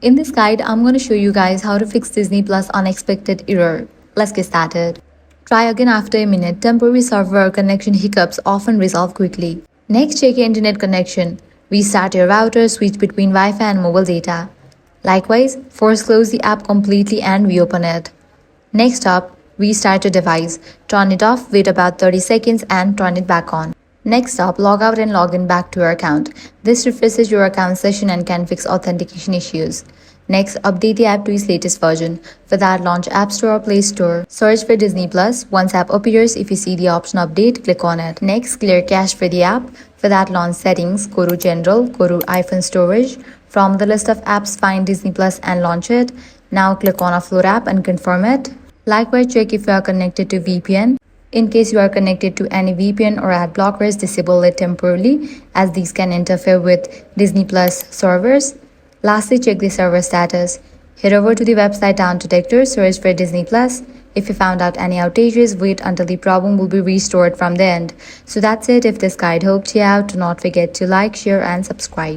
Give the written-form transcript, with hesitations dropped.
In this guide, I'm going to show you guys how to fix Disney Plus unexpected error. Let's get started. Try again after a minute. Temporary server connection hiccups often resolve quickly. Next, check your internet connection. Restart your router, switch between Wi-Fi and mobile data. Likewise, force close the app completely and reopen it. Next up, restart your device. Turn it off, wait about 30 seconds and turn it back on. Next up, log out and log in back to your account. This refreshes your account session and can fix authentication issues. Next, update the app to its latest version. For that, launch App Store or Play Store. Search for Disney Plus. Once app appears, if you see the option update, click on it. Next, clear cache for the app. For that, launch Settings, go to General, go to iPhone Storage. From the list of apps, find Disney Plus and launch it. Now click on Offload app and confirm it. Likewise, check if you are connected to VPN. In case you are connected to any VPN or ad blockers, disable it temporarily as these can interfere with Disney Plus servers. Lastly, check the server status. Head over to the website Down Detector, search for Disney Plus. If you found out any outages, wait until the problem will be restored from the end. So that's it. If this guide helped you out, do not forget to like, share and subscribe.